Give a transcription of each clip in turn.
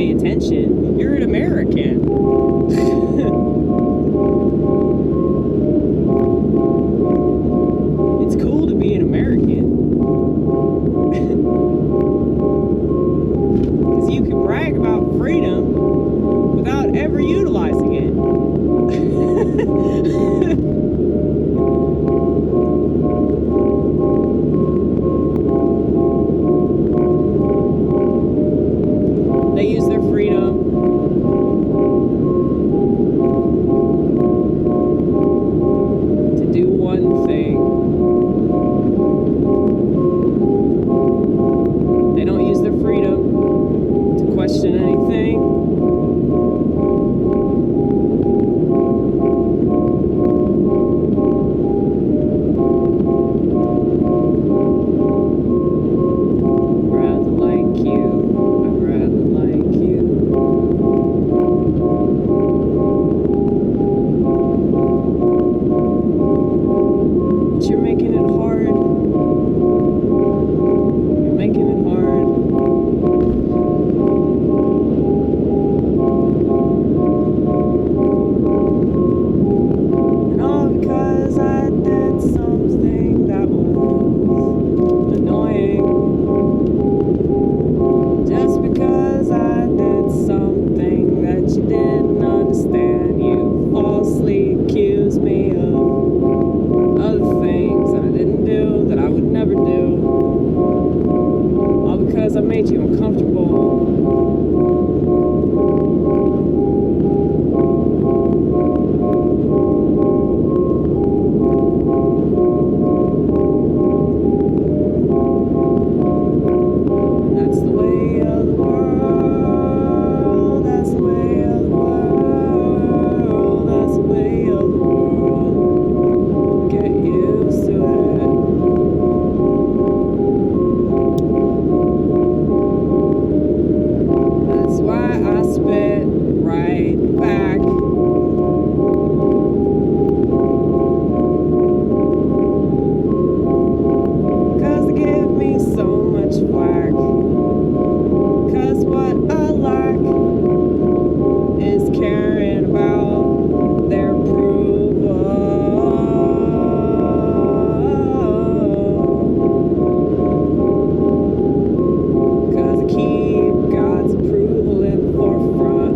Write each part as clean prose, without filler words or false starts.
pay attention. You're an American. It's cool to be an American. Because you can brag about freedom without ever utilizing it. They use their freedom to do one thing. They don't use their freedom to question anything. You're making it hard. You're making it hard. And all because I did something that was annoying. Just because I did something that you didn't understand. You falsely accused me of other things that I didn't do, that I would never do, all because I made you uncomfortable. And that's the way of the world, that's the way of the world, that's the way of the world. Get used to it. That's why I spit right back. Cause they give me so much flack. Cause what I lack is caring about their approval. Cause I keep God's approval in the forefront.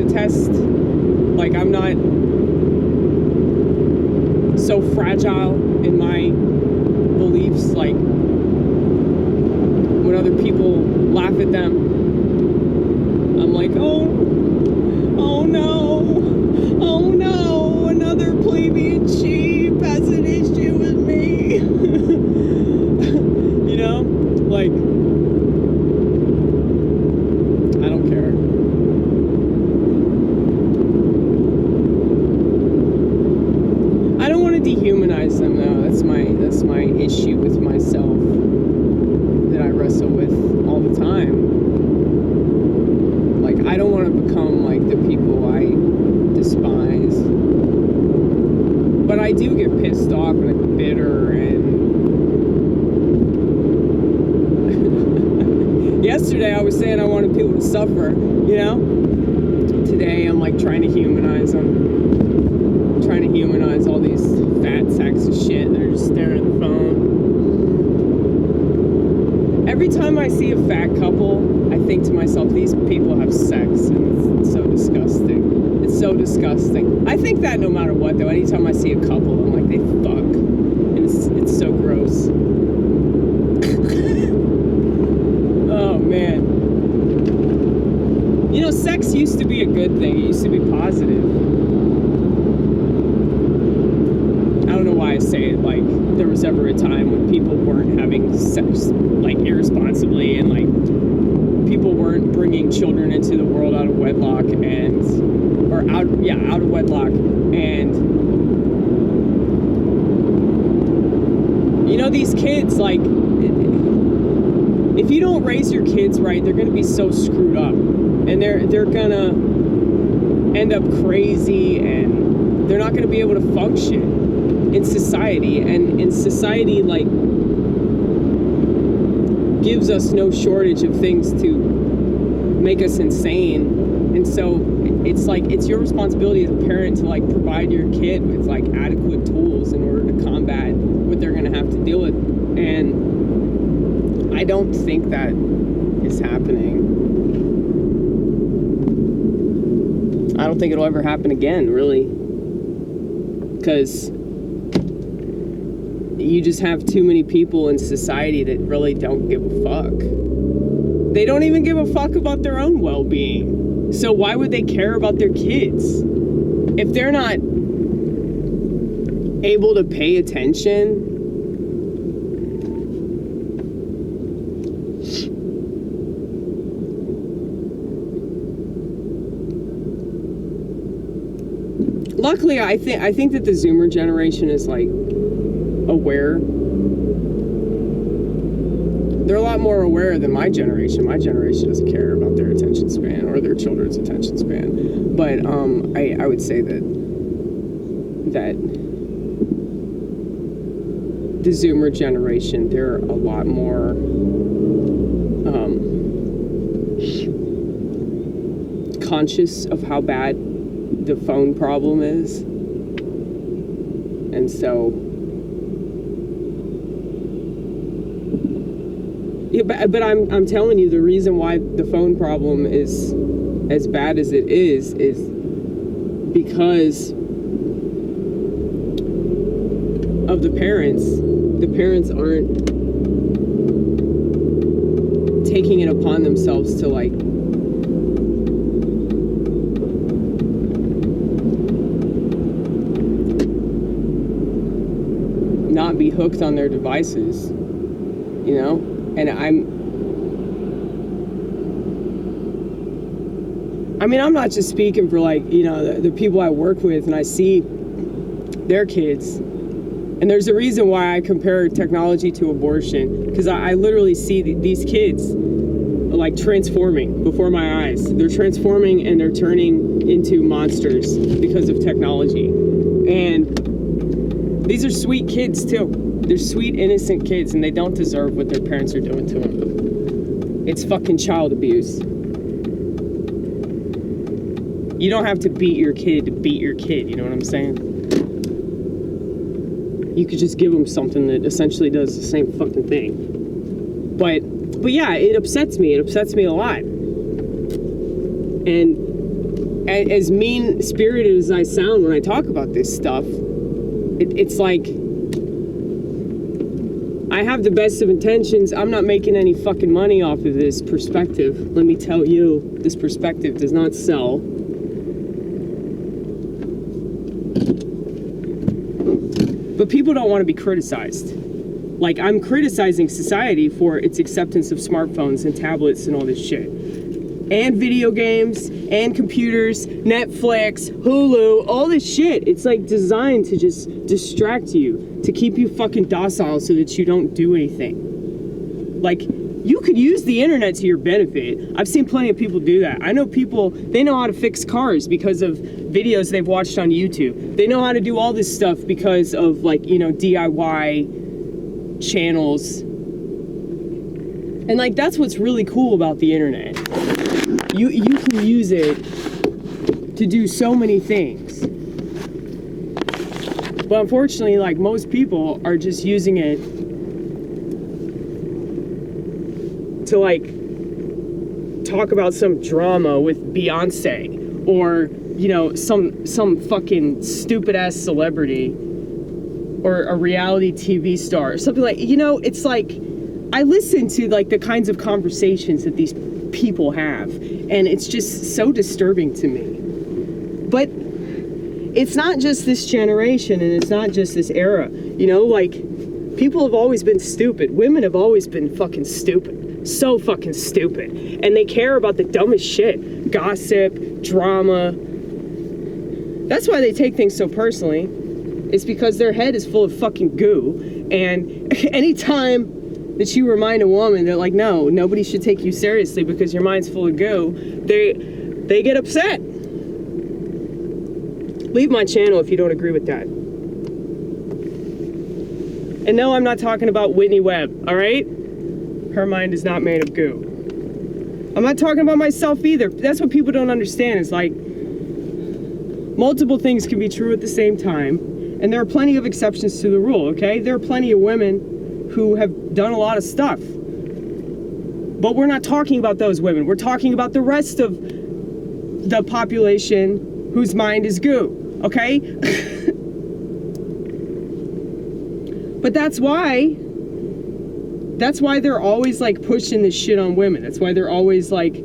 test. Like, I'm not so fragile in my beliefs. Like, when other people laugh at them, I'm like, oh no, another plebeian sheep has an issue with me. You know, like, I don't care. I don't want to dehumanize them, though. That's my issue with myself that I wrestle with all the time. Like, I don't want to become like the people I despise, but I do get pissed off and bitter. And yesterday I was saying I wanted people to suffer, you know. Today I'm like trying to humanize them, trying to humanize all these fat sacks of shit that are just staring at the phone. Every time I see a fat couple, I think to myself, these people have sex, and it's so disgusting. It's so disgusting. I think that no matter what, though, anytime I see a couple, I'm like, they fuck. And it's so gross. Oh, man. You know, sex used to be a good thing. It used to be positive. I don't know why I say it like there was ever a time when people weren't having sex, like, irresponsibly, and, like, people weren't bringing children into the world out of wedlock out of wedlock, and, you know, these kids, like, if you don't raise your kids right, they're gonna be so screwed up, and they're gonna end up crazy, and they're not gonna be able to function in society, and in society, like, gives us no shortage of things to make us insane. And so it's like, it's your responsibility as a parent to, like, provide your kid with, like, adequate tools in order to combat what they're gonna have to deal with. And I don't think that is happening. I don't think it'll ever happen again, really, because you just have too many people in society that really don't give a fuck. They don't even give a fuck about their own well-being. So why would they care about their kids? If they're not able to pay attention, luckily, I think that the Zoomer generation is, like, aware. They're a lot more aware than my generation. My generation doesn't care about their attention span or their children's attention span. But I would say that the Zoomer generation, they're a lot more conscious of how bad the phone problem is. And so, yeah, but I'm telling you, the reason why the phone problem is as bad as it is because of the parents. The parents aren't taking it upon themselves to, like, not be hooked on their devices, you know? And I'm not just speaking for, like, you know, the people I work with, and I see their kids, and there's a reason why I compare technology to abortion, because I literally see these kids, like, transforming before my eyes. They're transforming and they're turning into monsters because of technology. And these are sweet kids too. They're sweet, innocent kids, and they don't deserve what their parents are doing to them. It's fucking child abuse. You don't have to beat your kid to beat your kid, you know what I'm saying? You could just give them something that essentially does the same fucking thing. But yeah, it upsets me. It upsets me a lot. And as mean-spirited as I sound when I talk about this stuff, it's like, I have the best of intentions. I'm not making any fucking money off of this perspective. Let me tell you, this perspective does not sell. But people don't want to be criticized. Like, I'm criticizing society for its acceptance of smartphones and tablets and all this shit. And video games, and computers, Netflix, Hulu, all this shit. It's like designed to just distract you, to keep you fucking docile so that you don't do anything. Like, you could use the internet to your benefit. I've seen plenty of people do that. I know people, they know how to fix cars because of videos they've watched on YouTube. They know how to do all this stuff because of, like, you know, DIY channels. And, like, that's what's really cool about the internet. You can use it to do so many things. But unfortunately, like, most people are just using it to, like, talk about some drama with Beyonce or, you know, some fucking stupid-ass celebrity or a reality TV star or something like, you know, it's like, I listen to, like, the kinds of conversations that these people have, and it's just so disturbing to me. But it's not just this generation, and it's not just this era, you know, like, people have always been stupid. Women have always been fucking stupid. So fucking stupid. And they care about the dumbest shit. Gossip, drama. That's why they take things so personally. It's because their head is full of fucking goo, and anytime that you remind a woman that, like, no, nobody should take you seriously because your mind's full of goo, they get upset. Leave my channel if you don't agree with that. And no, I'm not talking about Whitney Webb, all right? Her mind is not made of goo. I'm not talking about myself either. That's what people don't understand, is like, multiple things can be true at the same time, and there are plenty of exceptions to the rule, okay? There are plenty of women who have done a lot of stuff. But we're not talking about those women. We're talking about the rest of the population whose mind is goo, okay? But that's why they're always, like, pushing this shit on women. That's why they're always, like,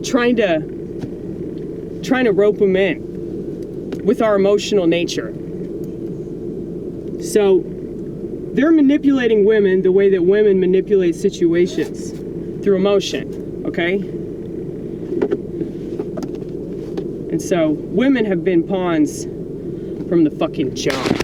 trying to rope them in with our emotional nature. So they're manipulating women the way that women manipulate situations, through emotion, okay? And so women have been pawns from the fucking jump.